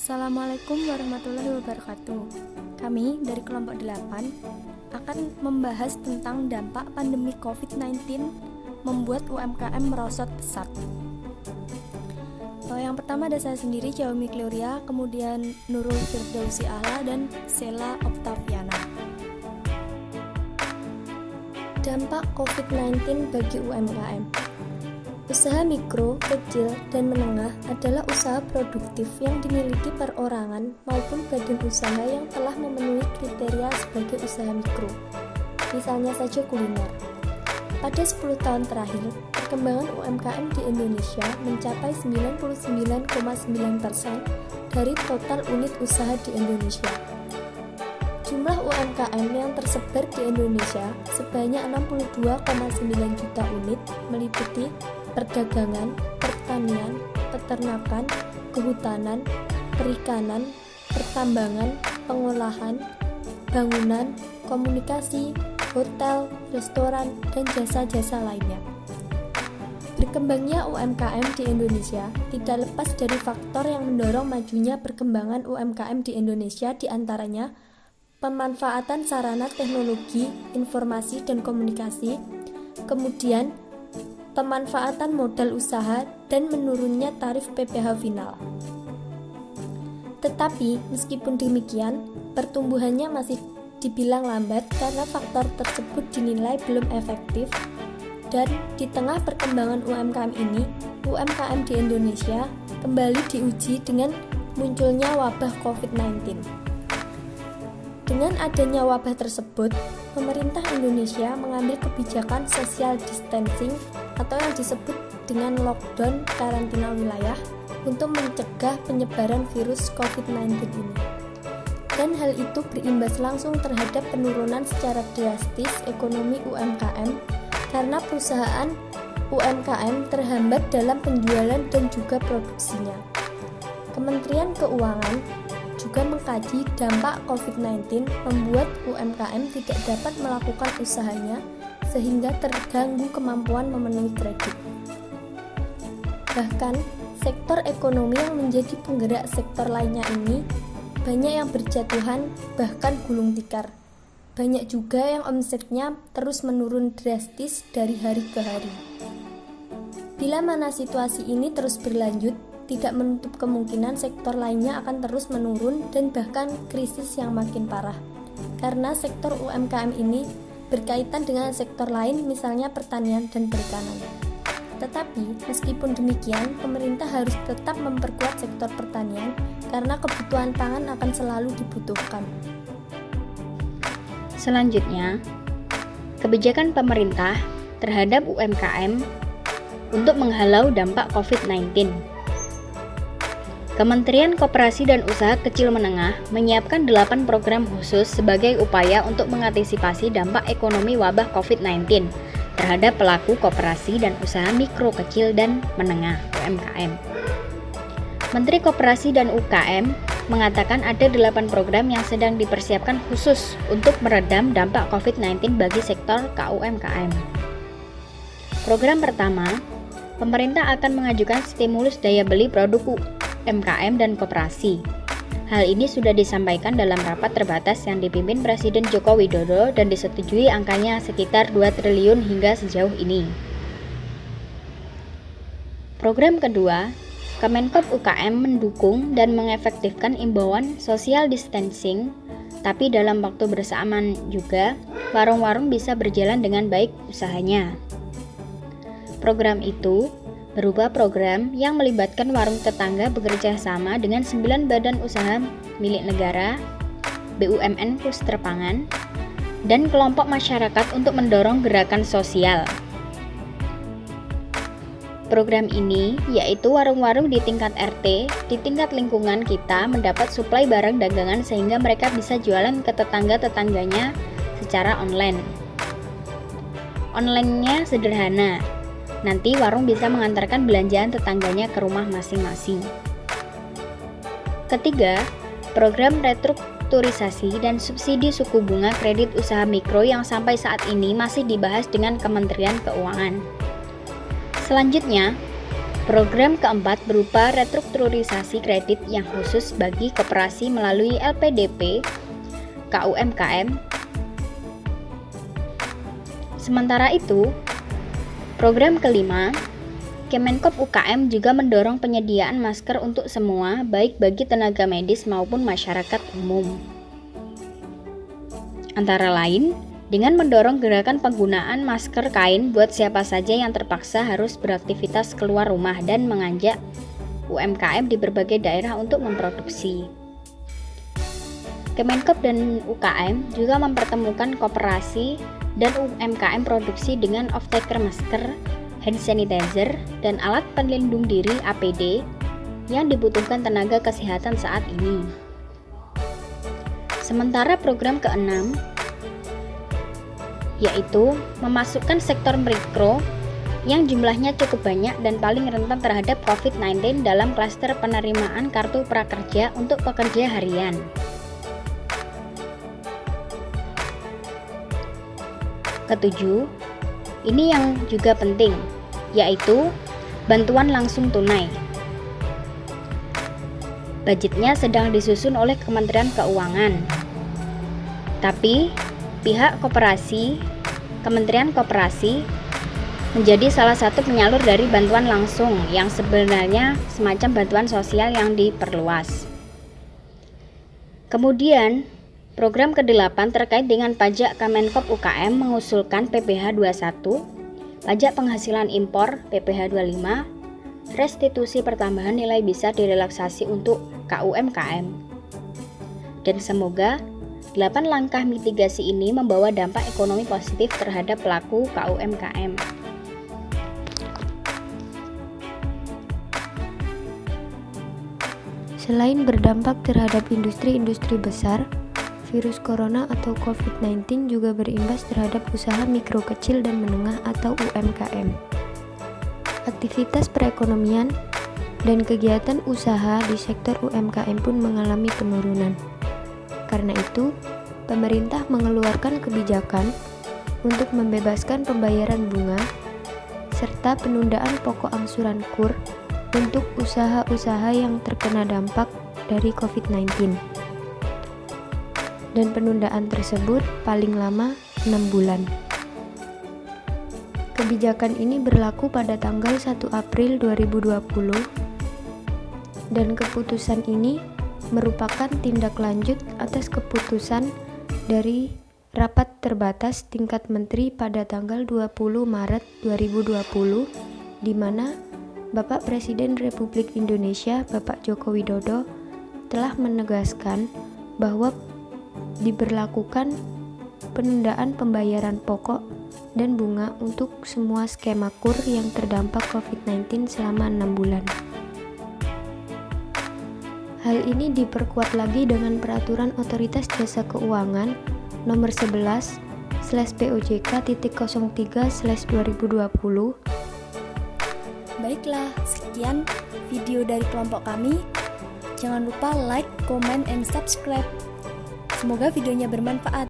Assalamualaikum warahmatullahi wabarakatuh. Kami dari kelompok 8 akan membahas tentang dampak pandemi COVID-19 membuat UMKM merosot pesat. Yang pertama ada saya sendiri, Jaumi Gloria, kemudian Nurul Firdausi Ala, dan Sela Oktaviana. Dampak COVID-19 bagi UMKM. Usaha mikro, kecil, dan menengah adalah usaha produktif yang dimiliki perorangan maupun badan usaha yang telah memenuhi kriteria sebagai usaha mikro. Misalnya saja kuliner. Pada 10 tahun terakhir, perkembangan UMKM di Indonesia mencapai 99,9% dari total unit usaha di Indonesia. Jumlah UMKM yang tersebar di Indonesia sebanyak 62,9 juta unit meliputi perdagangan, pertanian, peternakan, kehutanan, perikanan, pertambangan, pengolahan, bangunan, komunikasi, hotel, restoran, dan jasa-jasa lainnya. Berkembangnya UMKM di Indonesia tidak lepas dari faktor yang mendorong majunya perkembangan UMKM di Indonesia, diantaranya pemanfaatan sarana teknologi, informasi, dan komunikasi, kemudian pemanfaatan modal usaha, dan menurunnya tarif PPh final. Tetapi, meskipun demikian, pertumbuhannya masih dibilang lambat karena faktor tersebut dinilai belum efektif, dan di tengah perkembangan UMKM ini, UMKM di Indonesia kembali diuji dengan munculnya wabah COVID-19. Dengan adanya wabah tersebut, pemerintah Indonesia mengambil kebijakan social distancing atau yang disebut dengan lockdown karantina wilayah untuk mencegah penyebaran virus COVID-19 ini. Dan hal itu berimbas langsung terhadap penurunan secara drastis ekonomi UMKM karena perusahaan UMKM terhambat dalam penjualan dan juga produksinya. Kementerian Keuangan juga mengkaji dampak COVID-19 membuat UMKM tidak dapat melakukan usahanya sehingga terganggu kemampuan memenuhi kredit. Bahkan, sektor ekonomi yang menjadi penggerak sektor lainnya ini banyak yang berjatuhan bahkan gulung tikar. Banyak juga yang omsetnya terus menurun drastis dari hari ke hari. Bila mana situasi ini terus berlanjut, tidak menutup kemungkinan sektor lainnya akan terus menurun dan bahkan krisis yang makin parah. Karena sektor UMKM ini berkaitan dengan sektor lain, misalnya pertanian dan perikanan. Tetapi, meskipun demikian, pemerintah harus tetap memperkuat sektor pertanian karena kebutuhan pangan akan selalu dibutuhkan. Selanjutnya, kebijakan pemerintah terhadap UMKM untuk menghalau dampak COVID-19. Kementerian Koperasi dan Usaha Kecil Menengah menyiapkan 8 program khusus sebagai upaya untuk mengantisipasi dampak ekonomi wabah COVID-19 terhadap pelaku koperasi dan usaha mikro, kecil, dan menengah (UMKM). Menteri Koperasi dan UKM mengatakan ada 8 program yang sedang dipersiapkan khusus untuk meredam dampak COVID-19 bagi sektor KUMKM. Program pertama, pemerintah akan mengajukan stimulus daya beli produk UMKM dan koperasi. Hal ini sudah disampaikan dalam rapat terbatas yang dipimpin Presiden Joko Widodo dan disetujui angkanya sekitar 2 triliun hingga sejauh ini. Program kedua, Kemenkop UKM mendukung dan mengefektifkan imbauan social distancing, tapi dalam waktu bersamaan juga warung-warung bisa berjalan dengan baik usahanya. Program itu berupa program yang melibatkan warung tetangga bekerja sama dengan 9 badan usaha milik negara, BUMN kluster pangan, dan kelompok masyarakat untuk mendorong gerakan sosial. Program ini yaitu warung-warung di tingkat RT, di tingkat lingkungan kita mendapat suplai barang dagangan sehingga mereka bisa jualan ke tetangga-tetangganya secara online. Online-nya sederhana. Nanti warung bisa mengantarkan belanjaan tetangganya ke rumah masing-masing. Ketiga, program restrukturisasi dan subsidi suku bunga kredit usaha mikro yang sampai saat ini masih dibahas dengan Kementerian Keuangan. Selanjutnya, Program keempat berupa restrukturisasi kredit yang khusus bagi koperasi melalui LPDP KUMKM. Sementara itu, program kelima, Kemenkop UKM juga mendorong penyediaan masker untuk semua, baik bagi tenaga medis maupun masyarakat umum. Antara lain, dengan mendorong gerakan penggunaan masker kain buat siapa saja yang terpaksa harus beraktivitas keluar rumah dan mengajak UMKM di berbagai daerah untuk memproduksi. Kemenkop dan UKM juga mempertemukan koperasi dan UMKM produksi dengan off-taker masker, hand sanitizer, dan alat pelindung diri APD yang dibutuhkan tenaga kesehatan saat ini. Sementara program keenam, yaitu memasukkan sektor mikro yang jumlahnya cukup banyak dan paling rentan terhadap COVID-19 dalam klaster penerimaan kartu prakerja untuk pekerja harian. Ketujuh, ini yang juga penting, yaitu bantuan langsung tunai. Budgetnya sedang disusun oleh Kementerian Keuangan, tapi pihak koperasi, Kementerian Koperasi, menjadi salah satu penyalur dari bantuan langsung yang sebenarnya semacam bantuan sosial yang diperluas. Kemudian, program ke-8 terkait dengan pajak Kemenkop UKM mengusulkan PPh 21, pajak penghasilan impor PPh 25, restitusi pertambahan nilai bisa direlaksasi untuk KUMKM. Dan semoga 8 langkah mitigasi ini membawa dampak ekonomi positif terhadap pelaku KUMKM. Selain berdampak terhadap industri-industri besar, virus corona atau COVID-19 juga berimbas terhadap usaha mikro kecil dan menengah atau UMKM. Aktivitas perekonomian dan kegiatan usaha di sektor UMKM pun mengalami penurunan. Karena itu, pemerintah mengeluarkan kebijakan untuk membebaskan pembayaran bunga serta penundaan pokok angsuran KUR untuk usaha-usaha yang terkena dampak dari COVID-19. Dan penundaan tersebut paling lama 6 bulan. Kebijakan ini berlaku pada tanggal 1 April 2020 dan keputusan ini merupakan tindak lanjut atas keputusan dari rapat terbatas tingkat menteri pada tanggal 20 Maret 2020 di mana Bapak Presiden Republik Indonesia Bapak Joko Widodo telah menegaskan bahwa diberlakukan penundaan pembayaran pokok dan bunga untuk semua skema KUR yang terdampak COVID-19 selama 6 bulan. Hal ini diperkuat lagi dengan Peraturan Otoritas Jasa Keuangan Nomor 11/POJK.03/2020. Baiklah, sekian video dari kelompok kami. Jangan lupa like, comment, and subscribe. Semoga videonya bermanfaat.